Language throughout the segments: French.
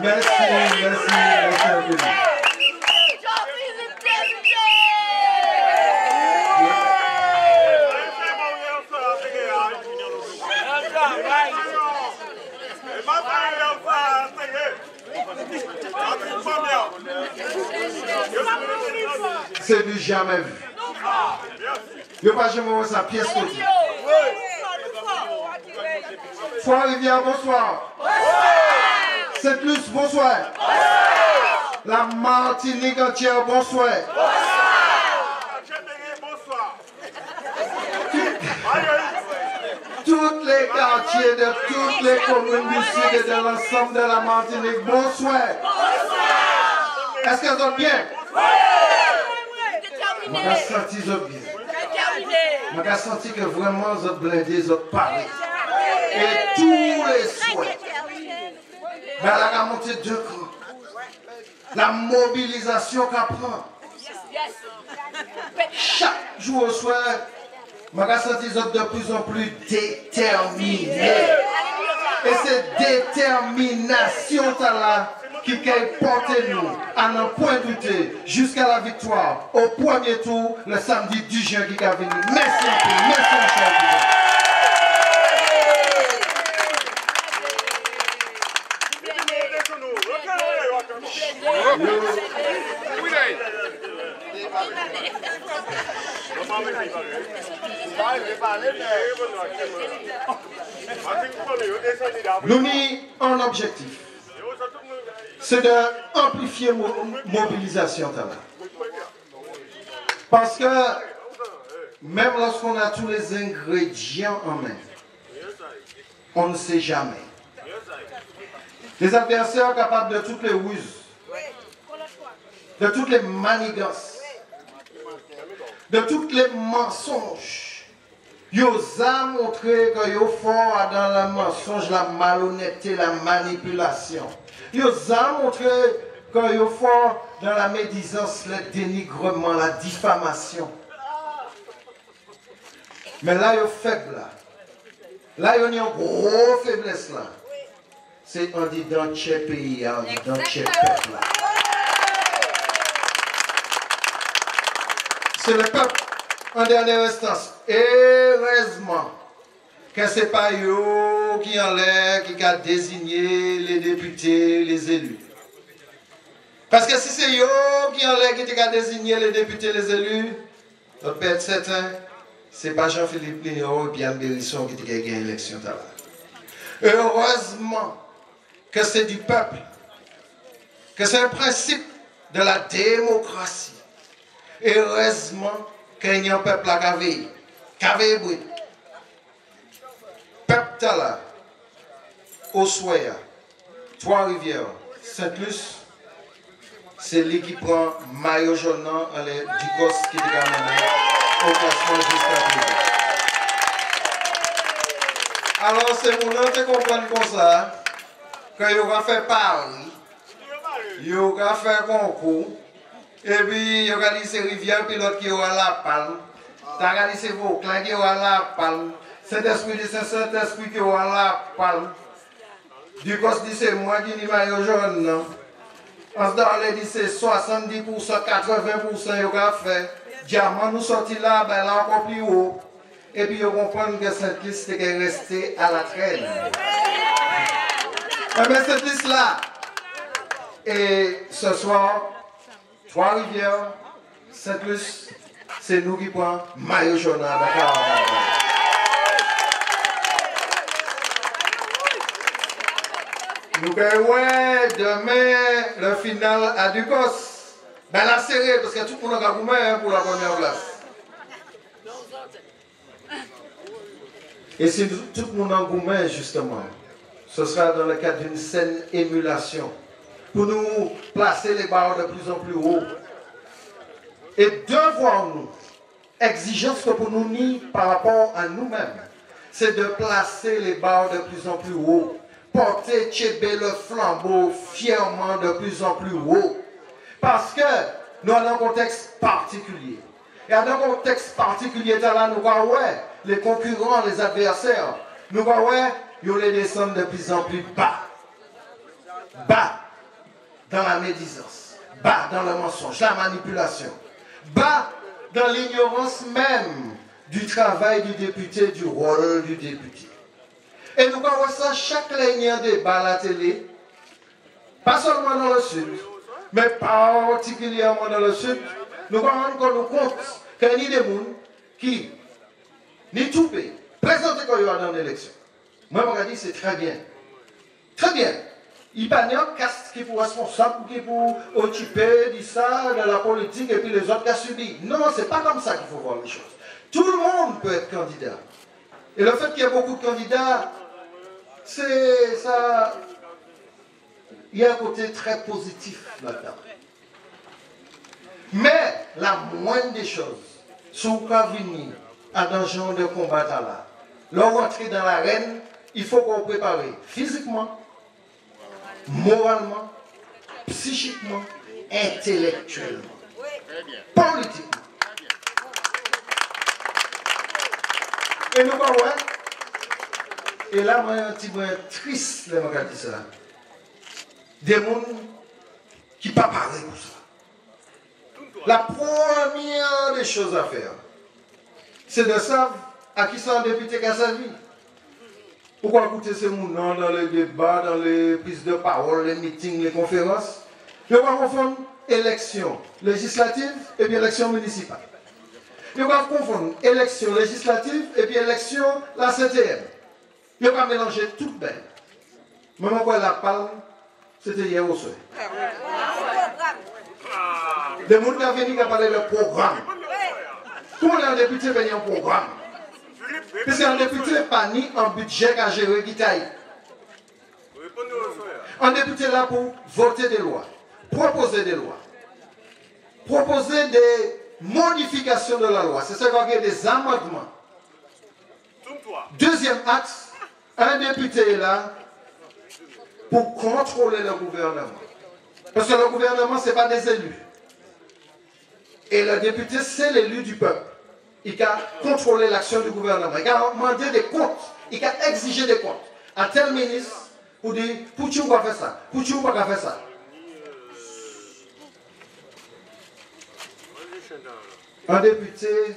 Merci, merci. C'est du jamais vu. Je ne vais pas jamais sa pièce côté. Trois-Rivières, bonsoir. Sainte-Luce, bonsoir. La Martinique entière, bonsoir. Tous les quartiers de toutes les communes du sud et de l'ensemble de la Martinique, bonsoir. Est-ce qu'elles ont bien? Je me senti bien. Je me senti que vraiment vous êtes blindés, vous êtes parlé. Et tous les souhaits. Mais elle a monté deux coups. La mobilisation qu'elle prend. Chaque jour au soir, je me senti de plus en plus déterminé. Et cette détermination là qui porte nous à n'en point douter jusqu'à la victoire au premier tour le samedi 10 juin qui va venir. Merci un peu, merci mon cher. Nous avons un objectif. C'est d'amplifier la mobilisation. Parce que même lorsqu'on a tous les ingrédients en main, on ne sait jamais. Les adversaires sont capables de toutes les ruses, de toutes les manigances, de tous les mensonges. Ils ont montré que ils fort dans le mensonge, la malhonnêteté, la manipulation. Ils ont montré que ils fort dans la médisance, le dénigrement, la diffamation. Mais là, ils sont faibles. Là, ils ont une grosse faiblesse. C'est on dit dans quel pays, on dit dans quel peuple. C'est le peuple, en dernière instance. Heureusement que ce n'est pas eux qui en l'air, qui a désigné les députés, les élus. Parce que si c'est eux qui en l'air, qui a désigné les députés, les élus, on peut être certain, ce n'est pas Jean-Philippe Lignon et Pierre Bérisson qui a gagné l'élection. Heureusement que c'est du peuple, que c'est un principe de la démocratie. Heureusement qu'il y a un peuple à Kavé, Kavé-Boué. Peuple là, Oswaya, Trois-Rivières, Sainte-Luce, c'est lui qui prend maillot jaune du cos qui est amené au classement jusqu'à présent. Alors c'est pour nous comprendre comme ça, qu'il y aura fait Paris, il y aura fait concours, et puis il y aura dit ces rivières, puis l'autre qui aura la palme, tu as regardé ces Vauclins qui aura la palme, cet esprit de Saint-Esprit qui aura la palme, du cos dit c'est moi qui n'y maillot jaune, non? On se dit c'est 70%, 80% il y aura fait. Diamant nous sorti là, ben là encore plus haut. Et puis on comprend que cette liste est restée à la traîne. Mais cette liste là, et ce soir, Trois-Rivières, Sainte-Luce, c'est nous qui prenons maillot jaune à Dakar. Nous ouais, demain, le final à Ducos. Ben la serré, parce que tout le monde a goûté pour la première place. Et si tout le monde a goûté, justement, ce sera dans le cadre d'une saine émulation. Pour nous placer les barres de plus en plus haut. Et devant nous, exigence que pour nous ni par rapport à nous-mêmes, c'est de placer les barres de plus en plus haut. Porter Tchébé le flambeau fièrement de plus en plus haut. Parce que nous avons un contexte particulier. Et dans un contexte particulier, là, nous voyons les concurrents, les adversaires, nous voyons ils les descendent de plus en plus bas. Bas. dans la médisance, bas dans le mensonge, la manipulation, bas dans l'ignorance même du travail du député, du rôle du député. Et nous voyons ça chaque ligne de débat à la télé, pas seulement dans le sud, mais particulièrement dans le sud, nous rendons compte qu'il y a des gens qui, ni tout pays, présentent quand il y a dans l'élection. Moi, je me dis c'est très bien. Très bien. Il n'y a pas de caste qui est responsable, qui est pour occuper de ça, de la politique, et puis les autres qui ont subi. Non, ce n'est pas comme ça qu'il faut voir les choses. Tout le monde peut être candidat. Et le fait qu'il y ait beaucoup de candidats, c'est ça. Il y a un côté très positif là-dedans. Mais la moindre des choses, si vous venir à un genre de combat là, leur rentrer dans l'arène, il faut qu'on prépare physiquement, moralement, psychiquement, intellectuellement, politiquement. Et nous voyons, et là, moi, un petit peu triste, les gens qui disent ça. Des gens qui ne parlent pas pour ça. La première des choses à faire, c'est de savoir à qui sont les députés qui a servi. Pourquoi écouter ces gens dans les débats, dans les prises de parole, les meetings, les conférences? Ils vont confondre élection législative et puis élection municipale. Ils vont confondre élection législative et puis élection la CTM. Ils vont mélanger tout bien. Même quand la parle, c'était hier au soir. Des gens qui ont venu parler de programme. Tout le monde est un député venu en programme. Parce qu'un député n'est pas ni un budget à gérer qui taille. Un député est là pour voter des lois, proposer des lois, proposer des modifications de la loi. C'est ça qu'on appelle des amendements. Deuxième axe, un député est là pour contrôler le gouvernement. Parce que le gouvernement, ce n'est pas des élus. Et le député, c'est l'élu du peuple. Il a contrôlé l'action du gouvernement. Il a demandé des comptes. Il a exigé des comptes à tel ministre pour dire, pour tu vas faire ça, pour tu vas faire ça. Un député,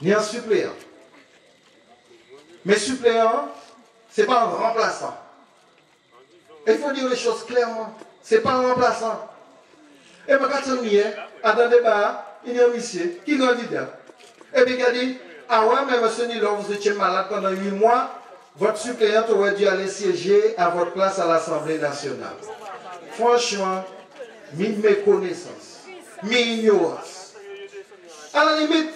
ni un suppléant. Mais suppléant, ce n'est pas un remplaçant. Il faut dire les choses clairement. Ce n'est pas un remplaçant. Et quand on y est, à un débat, il y a un monsieur qui est candidat. Et puis il a dit, ah ouais, mais monsieur Nilo, vous étiez malade pendant 8 mois, votre suppléante aurait dû aller siéger à votre place à l'Assemblée nationale. Franchement, mi méconnaissance, mi ignorance. À la limite,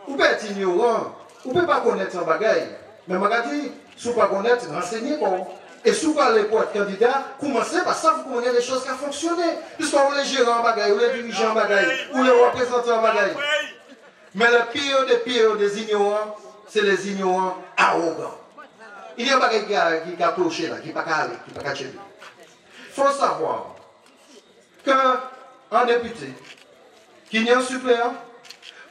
vous pouvez être ignorant, vous ne pouvez pas connaître un bagage. Mais je dis, si vous ne pouvez pas connaître, renseignez-vous. Et si vous allez pour être candidat, commencez par ça, vous connaissez les choses qui ont fonctionné. Puisque vous les gérants en bagaille, ou les dirigeants en bagaille, ou les représentants en bagaille. Mais le pire des ignorants, c'est les ignorants arrogants. Il y a un bagaille qui a cloché là, qui n'est pas calé, qui n'est pas caché. Il faut savoir qu'un député, qui n'est un suppléant,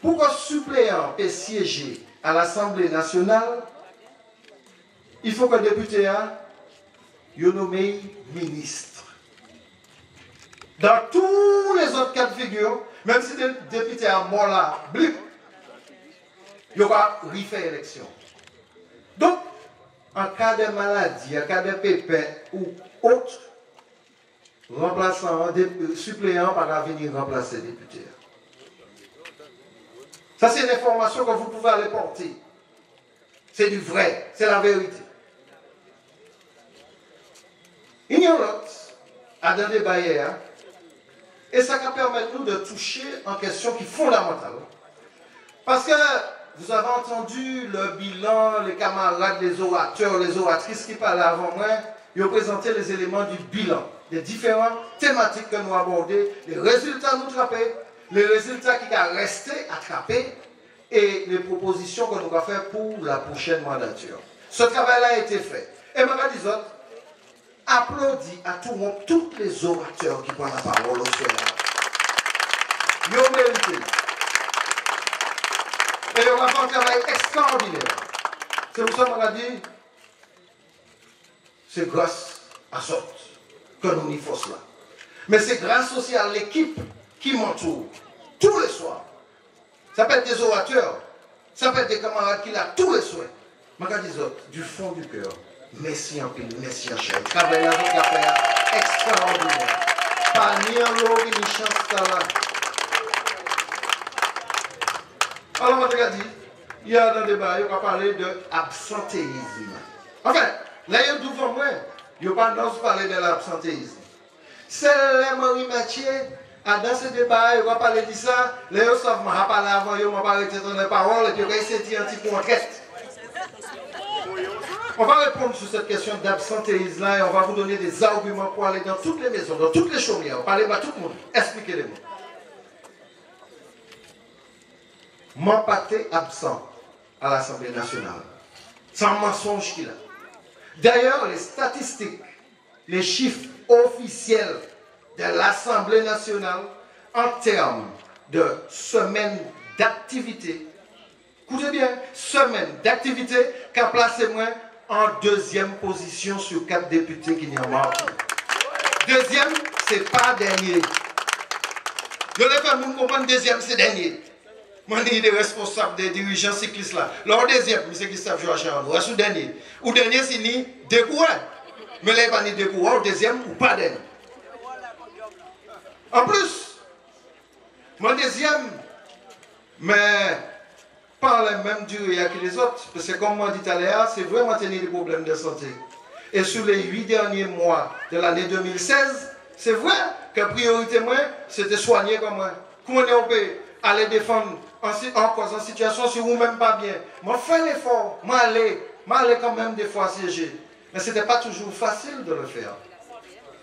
pour qu'un suppléant puisse siéger à l'Assemblée nationale, il faut qu'un député a nommé ministre. Dans tous les autres cas de figure, même si le député a mort là, blip, il y aura refait élection. Donc, en cas de maladie, en cas de pépin ou autre, remplaçant, suppléant par venir remplacer le député. Ça, c'est une information que vous pouvez aller porter. C'est du vrai, c'est la vérité. Il y a l'autre, à dans des barrières, et ça va permettre nous de toucher en question qui est fondamentale. Parce que vous avez entendu le bilan, les camarades, les orateurs, les oratrices qui parlaient avant moi, ils ont présenté les éléments du bilan, des différentes thématiques que nous abordons, les résultats nous attrapés, les résultats qui ont resté attrapés et les propositions que nous allons faire pour la prochaine mandature. Ce travail-là a été fait. Et je dis autres, applaudis à tout le monde, tous les orateurs qui prennent la parole au soir. Ils ont mérité. Et on va faire un travail extraordinaire. C'est pour ça qu'on a dit, c'est grâce à sorte. que nous n'y force là. Mais c'est grâce aussi à l'équipe qui m'entoure tous les soirs. Ça peut être des orateurs, ça peut être des camarades qui l'ont tous les soirs. Je dis du fond du cœur, merci en pile, merci en chair. Travail là, donc faire extraordinaire. Pas ni en l'eau, ni chance là. Alors, je dit, il y a dans le débat, il va parler de absentéisme. Enfin, là, il y a devant moi, il n'y a pas de parler de l'absentéisme. C'est Marie Mathieu, dans ce débat, il va parler de ça. Là, il va parler avant, il va parler de la parole, et puis il va essayer de dire un petit peu en traite. On va répondre sur cette question d'absentéisme là et on va vous donner des arguments pour aller dans toutes les maisons, dans toutes les chaumières, parler à tout le monde, expliquez-les-moi. Mon pâté absent à l'Assemblée nationale. Sans mensonge qu'il a. D'ailleurs, les statistiques, les chiffres officiels de l'Assemblée nationale en termes de semaines d'activité, écoutez bien, semaine d'activité qu'a placé moi en deuxième position sur 4 députés qui n'y en ont. Deuxième, c'est pas dernier. Je ne fais pas comprendre deuxième, c'est dernier. Moi, je suis des responsables des dirigeants cyclistes là. Leur deuxième, c'est Christophe Joachim Androu. Ou dernier. Ou dernier, c'est ni deux courants. Mais là, il n'y a pas ni deux courants, ou deuxième, ou pas dernier. En plus, mon deuxième, mais par la même durée que les autres. Parce que comme on dit tout à l'heure, c'est vraiment tenir des problèmes de santé. Et sur les 8 derniers mois de l'année 2016, c'est vrai que la priorité, moi, c'était soigner comme moi. Comment on peut aller défendre en situation si vous-même pas bien. Moi, fais l'effort, moi aller quand même des fois siéger. Mais ce n'était pas toujours facile de le faire.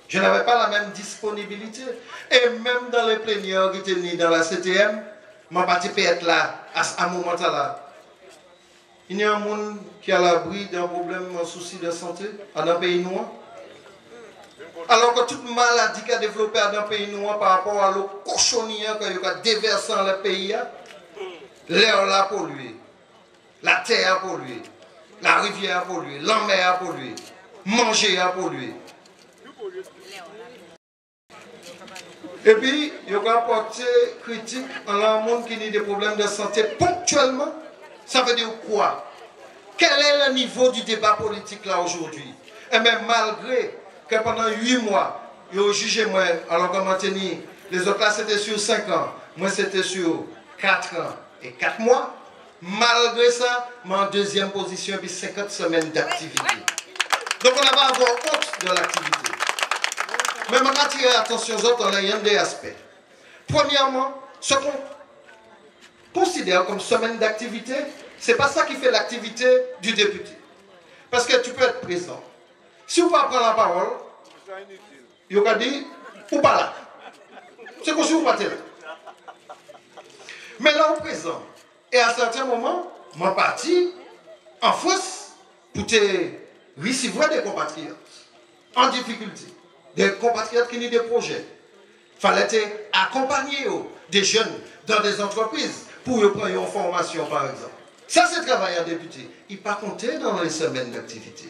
Je n'avais pas la même disponibilité. Et même dans les plénières qui étaient dans la CTM, je ne peux pas être là à ce moment-là. Il y a un monde qui a l'abri d'un problème, un souci de santé dans un pays noir. Alors que toute maladie qui a développé dans un pays noir par rapport à l'eau cochonnière qu'il a déversé dans le pays, l'air là pollué, la terre polluée, la rivière polluée, la mer polluée, manger à polluer. Et puis, il y a apporté critique en un monde qui a des problèmes de santé ponctuellement. Ça veut dire quoi? Quel est le niveau du débat politique là aujourd'hui? Et même malgré que pendant 8 mois, ils ont jugé moi, alors comment tenir, les autres là c'était sur 5 ans, moi c'était sur 4 ans et 4 mois. Malgré ça, moi en deuxième position, puis 50 semaines d'activité. Donc on n'a pas à avoir honte de l'activité. Mais je vais attirer l'attention aux autres dans les deux aspects. Premièrement, ce qu'on considère comme semaine d'activité, ce n'est pas ça qui fait l'activité du député. Parce que tu peux être présent. Si vous ne pouvez pas prendre la parole, il va dire, ou pas là. C'est comme si vous ne pas là. Mais là, au présent, et à certains moments, mon parti, en France, pour te recevoir des compatriotes en difficulté. Des compatriotes qui ont des projets. Il fallait accompagner des jeunes dans des entreprises pour prendre une formation, par exemple. Ça, c'est travailler en député. Il n'est pas compté dans les semaines d'activité.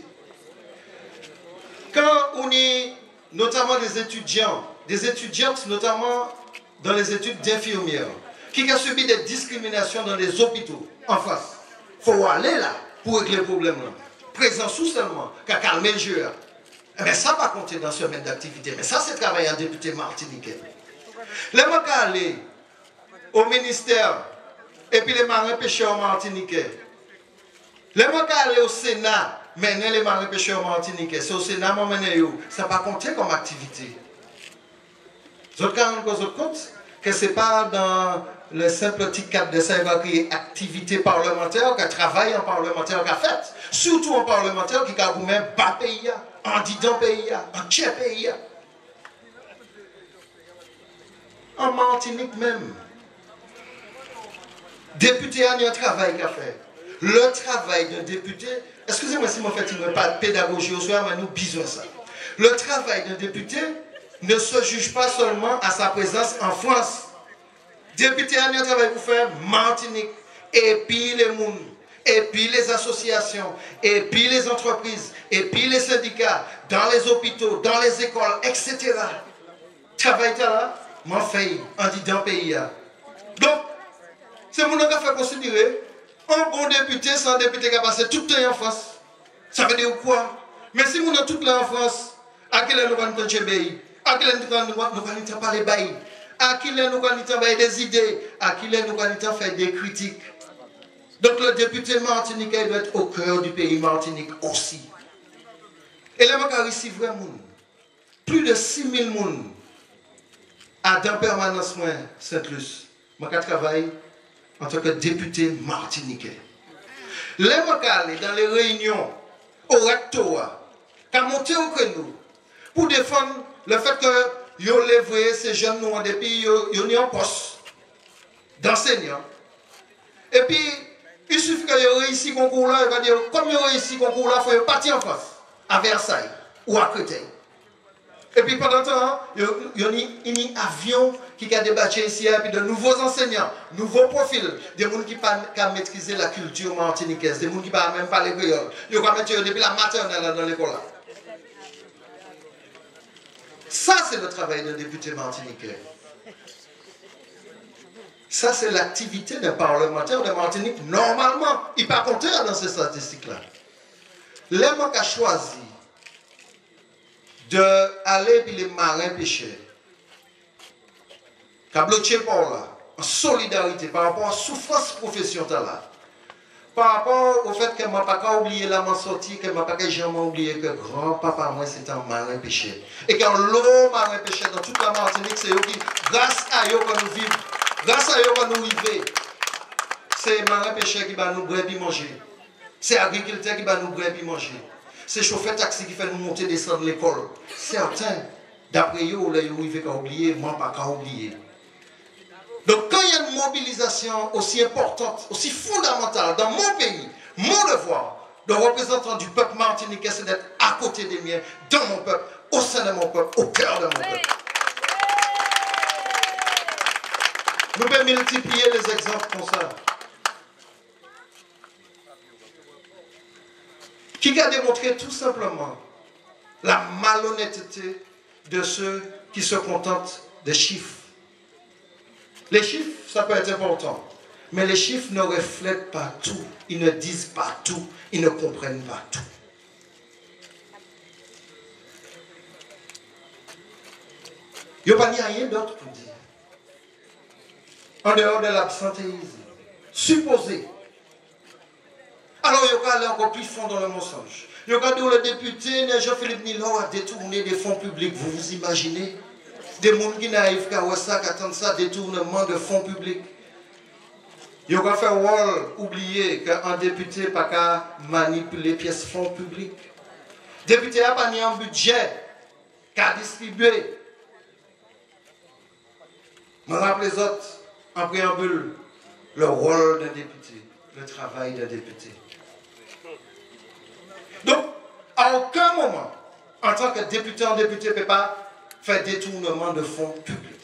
Quand on est notamment des étudiantes, notamment dans les études d'infirmières, qui ont subi des discriminations dans les hôpitaux en France, il faut aller là pour régler le problème là. Présent sous seulement, qu'à calmer le jeu. Mais ça va compter dans ce semaine d'activité. Mais ça, c'est travailler en député martiniquais. Les gens qui aller au ministère et puis les marins pêcheurs martiniquais. Les gens qui aller au Sénat, mener les marins pêcheurs martiniquais. C'est au Sénat, ça va compter comme activité. Vous avez compte que ce n'est pas dans le simple petit cadre de ça, il va créer activité parlementaire, que travail en parlementaire qu'a fait. Surtout en parlementaire qui a vous-même pas pays, en disant pays, en tiers pays. En Martinique même. Député a un travail qu'a fait. Le travail d'un député, excusez-moi si je fais pas de pédagogie au soir, mais nous besoin de ça. Le travail d'un député ne se juge pas seulement à sa présence en France. Député a un travail pour faire Martinique et puis les gens et puis les associations, et puis les entreprises, et puis les syndicats, dans les hôpitaux, dans les écoles, etc. Travail là, m'en fait, en dit dans le pays. Donc, c'est mon qui fait considérer un bon député, c'est un député qui a passé tout le temps en France. Ça veut dire quoi? Mais si nous sommes tous là en France, à quel est nous allons nous à quel est nous allons parler bail, à quel est nous allons faire des idées, à quel est nous allons faire des critiques. Donc le député martiniquais doit être au cœur du pays Martinique aussi. Et là, je ici vraiment plus de 6 000 personnes à dans permanence Saint-Luce. Je travaille en tant que député martiniquais. Là, je dans les réunions au rectorat, qui a monté au nous pour défendre le fait que yo levé ces jeunes nous depuis yo ni en poste d'enseignants. Et puis il suffit que yo réussi concours là, il va dire comme yo réussi concours là, faut partir en France à Versailles ou à Créteil. Et puis pendant ce temps, il y a un avion qui a débattu ici, et puis de nouveaux enseignants, nouveaux profils, des gens qui peuvent maîtriser la culture martiniquaise, des gens qui ne peuvent même parler créole. Ils peuvent mettre depuis la maternelle dans l'école. Ça, c'est le travail d'un député martiniquais. Ça, c'est l'activité d'un parlementaire de Martinique. Normalement, il ne peut pas compter dans ces statistiques-là. L'homme qui a choisi d'aller puis les marins pêcher, qui a bloqué par là, en solidarité par rapport à la souffrance professionnelle là, par rapport au fait que je n'ai pas oublié la sortie, que je n'ai pas jamais oublié que grand-papa, moi, c'était un marin pêcheur. Et quand l'eau marin pêcheur dans toute la Martinique, c'est eux qui, grâce à eux que nous vivons, grâce à eux que nous vivons, c'est marin pêcheur qui va nous boire et manger. C'est agriculteur qui va nous boire et manger. C'est chauffeur taxi qui fait nous monter et descendre l'école. Certains, d'après eux, là, ils ont oublié, moi, pas qu'à oublier. Donc, quand il y a une mobilisation aussi importante, aussi fondamentale dans mon pays, mon devoir de représentant du peuple martiniquais, c'est d'être à côté des miens, dans mon peuple, au sein de mon peuple, au cœur de mon peuple. Nous pouvons multiplier les exemples comme ça. Qui a démontré tout simplement la malhonnêteté de ceux qui se contentent des chiffres. Les chiffres, ça peut être important, mais les chiffres ne reflètent pas tout, ils ne disent pas tout, ils ne comprennent pas tout. Il n'y a pas rien d'autre pour dire. En dehors de l'absentéisme, supposé. Alors, il y a aller encore plus fond dans le mensonge. Il y a dire le député Jean-Philippe Nilon a détourné des fonds publics. Vous vous imaginez? Des gens qui n'arrivent qu'à ça, qui attendent ça, détournement de fonds publics. Il y a fait oublier qu'un député n'a pas qu'à manipuler les pièces fonds publics. Le député n'a pas mis un budget qu'à distribuer. Je me rappelle les autres, en préambule, le rôle d'un député, le travail d'un député. Donc, à aucun moment, en tant que député, un député ne peut pas faire détournement de fonds publics.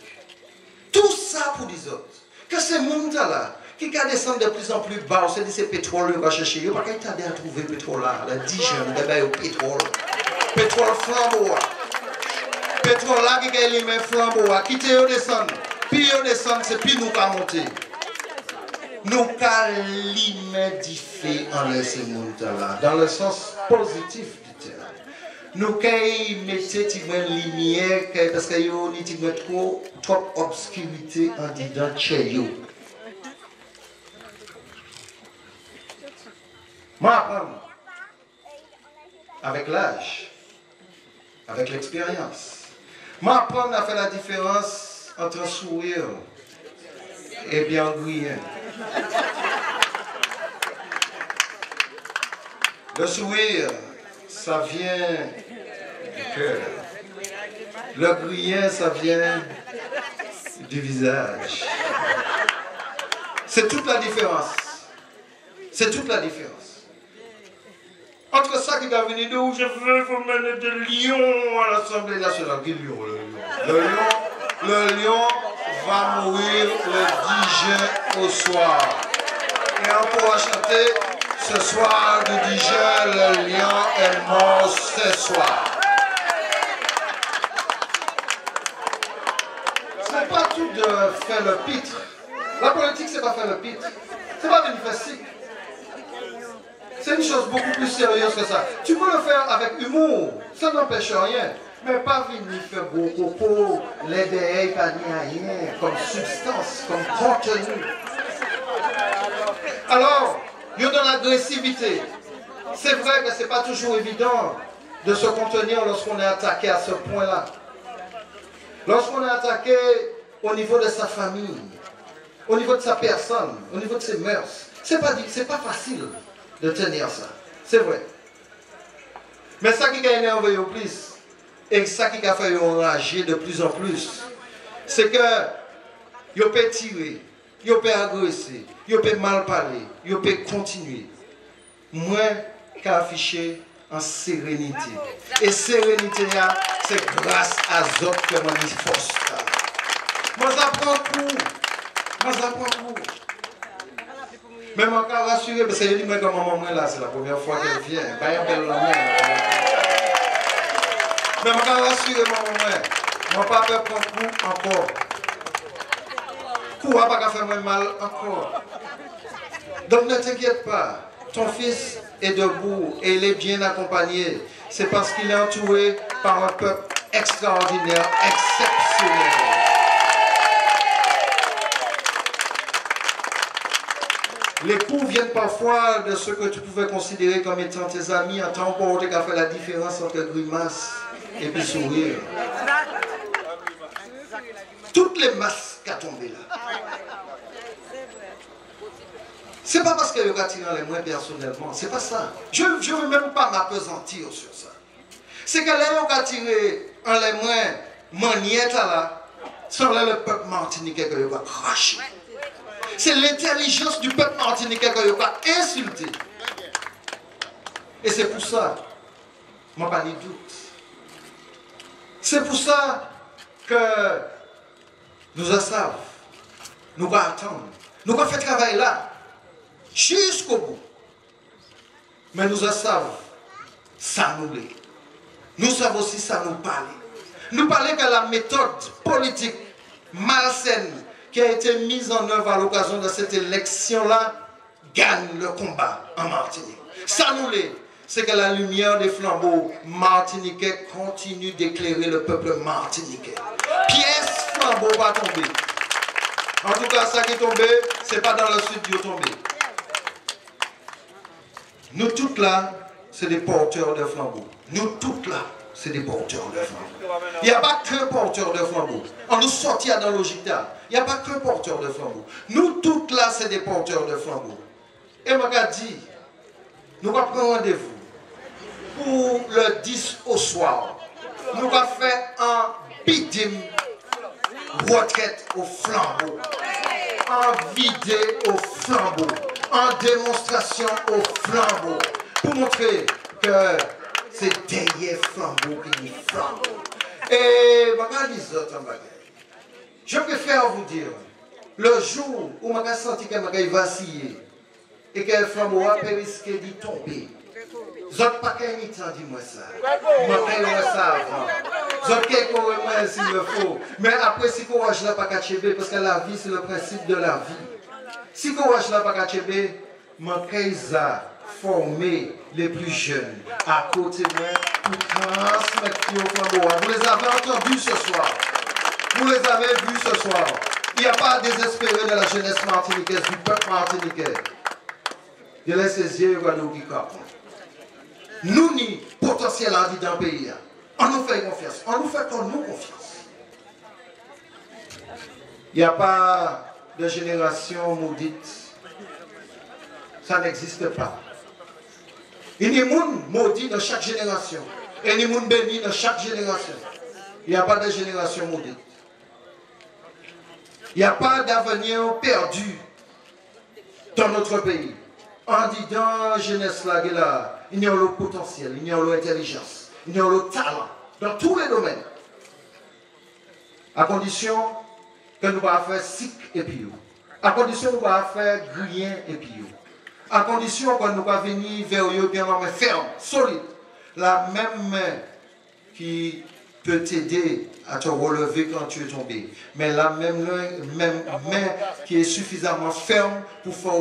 Tout ça pour les autres. Que ces gens-là, qui descendent de plus en plus bas, on se dit c'est pétrole, on va chercher. Il n'y a pas qu'à t'aider à trouver le pétrole là. La 10 jeunes, il y a pétrole. Pétrole flambeau. Pétrole là qui a les mains flambeau. Quittez eux descendre. Puis eux descendre, c'est puis nous qui monter. Nous calimédifier en laissant ces gens-là, dans le sens positif du terme. Nous mettons une lumière parce qu'il y a trop d'obscurité en disant chez nous. Moi, apprendre avec l'âge, avec l'expérience. Moi, apprendre à faire la différence entre sourire et bien griller. Le sourire, ça vient du cœur. Le griller, ça vient du visage. C'est toute la différence. C'est toute la différence. Entre ça qui a venu d'où je veux vous mener de Lyon à l'Assemblée nationale. Qui lion, le lion? Le lion va mourir le 10 juin au soir. Et on pourra chanter Ce soir, nous disons, le lion est mort ce soir. C'est pas tout de faire le pitre. La politique, c'est pas faire le pitre. C'est pas une facile. C'est une chose beaucoup plus sérieuse que ça. Tu peux le faire avec humour, ça n'empêche rien. Mais pas venir faire gros coco, les déhés, pas ni rien, comme substance, comme contenu. Alors, il y a de l'agressivité. C'est vrai que ce n'est pas toujours évident de se contenir lorsqu'on est attaqué à ce point-là. Lorsqu'on est attaqué au niveau de sa famille, au niveau de sa personne, au niveau de ses mœurs, c'est pas facile de tenir ça. C'est vrai. Mais ça qui a énervé au plus, et ça qui a fait enrager de plus en plus, c'est que vous pouvez tirer, vous pouvez agresser, vous pouvez mal parler, vous pouvez continuer. Moi, qu'à afficher en sérénité. Et sérénité, c'est grâce à autres que je force. Moi, ça prend coup. Moi, ça prend coup. Mais je suis rassuré, parce que je dis que maman là, c'est la première fois qu'elle vient. Pas une belle la main. Mais je suis rassuré, maman. Je ne pas peur prendre coup encore. Coup n'a pas faire mal encore. Donc ne t'inquiète pas. Ton fils est debout et il est bien accompagné. C'est parce qu'il est entouré par un peuple extraordinaire, exceptionnel. Les coups viennent parfois de ceux que tu pouvais considérer comme étant tes amis, en tant que tu as fait la différence entre grimace et puis sourire. Toutes les masques qui sont tombées là. C'est pas parce que vous tiré les moins personnellement, c'est pas ça. Je ne veux même pas m'apesantir sur ça. C'est que là, vous tiré en les moins maniette là, c'est le peuple martiniquais que vous avez craché. C'est l'intelligence du peuple martiniquais que vous avez insulté. Et c'est pour ça, je n'ai pas de doute. C'est pour ça que nous savons, nous allons attendre, nous allons faire le travail là. Jusqu'au bout. Mais nous savons, ça nous l'est. Nous savons aussi ça nous parle. Nous parlons que la méthode politique malsaine qui a été mise en œuvre à l'occasion de cette élection-là gagne le combat en Martinique. Ça nous l'est. C'est que la lumière des flambeaux martiniquais continue d'éclairer le peuple martiniquais. Pièce flambeau va tomber. En tout cas, ça qui est tombé, ce n'est pas dans le sud qui est tombé. Nous toutes là, c'est des porteurs de flambeaux. Nous toutes là, c'est des porteurs de flambeaux. Il n'y a pas qu'un porteur de flambeaux. On nous sortit dans la logique là. Il n'y a pas qu'un porteur de flambeaux. Nous toutes là, c'est des porteurs de flambeaux. Et moi, je dis, nous allons prendre rendez-vous pour le 10 au soir. Nous allons faire un bidim retraite au flambeau. En vidé au flambeau. En démonstration au flambeau. Pour montrer que c'est derrière flambeau qui est flambeau. Et je préfère vous dire, le jour où je senti que je vacillé et que le flambeau a risqué d'y tomber, je ne sais pas qu'un temps dis-moi ça. Je ne sais ça avant. Je ne sais pas s'il le faut. Mais après, si courage n'a pas qu'à chéber, parce que la vie, c'est le principe de la vie. Si courage n'a pas qu'à chéber, je a formé les plus jeunes à côté de moi pour transmettre au flambeau. Vous les avez entendus ce soir. Vous les avez vus ce soir. Il n'y a pas à désespérer de la jeunesse martiniquaise, du peuple martiniquais. Je laisse les yeux regarder au Kika. Nous, ni potentiel envie d'un pays, on nous fait confiance. On nous fait comme nous confiance. Il n'y a pas de génération maudite. Ça n'existe pas. Il y a des gens maudits dans chaque génération. Et il y a des gens bénis dans chaque génération. Il n'y a pas de génération maudite. Il n'y a pas d'avenir perdu dans notre pays. En disant jeunesse là, il y a le potentiel, il y a l'intelligence, il y a le talent dans tous les domaines. À condition que nous allons faire sic et puis à condition que nous allons faire grien et puis à condition qu'on nous va venir vers eux bien la main ferme, solide. La même main qui peut t'aider à te relever quand tu es tombé. Mais la même main qui est suffisamment ferme pour faire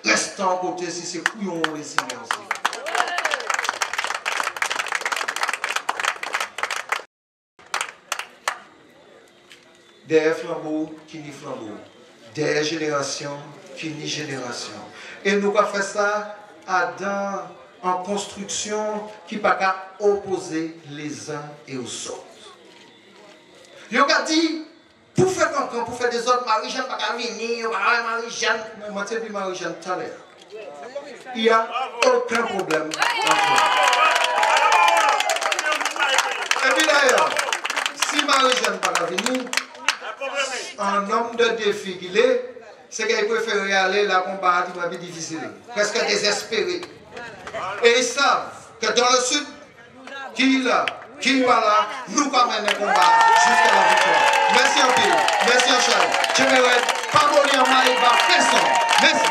rester en côté si c'est couillon les signes aussi. Des flambeaux qui n'y flambeaux. Des générations qui n'y générations. Et nous avons fait ça en construction qui ne peut pas opposer les uns et aux autres. Il a dit, pour faire comprendre, pour faire des autres, Marie-Jeanne pas qu'à venir, Marie-Jeanne, moi je dis Marie-Jeanne tout à l'heure. Il n'y a aucun problème. Et puis d'ailleurs, si Marie-Jeanne pas qu'à venir, un homme de défi qu'il est, c'est qu'il préfère aller là combattre un peu difficile, presque désespéré. Et ils savent que dans le sud, qui est là, qui n'est pas là, nous quand même un combat jusqu'à la victoire. Merci en pile, merci en Charles. Je ne vais pas mourir en maille, personne. Merci.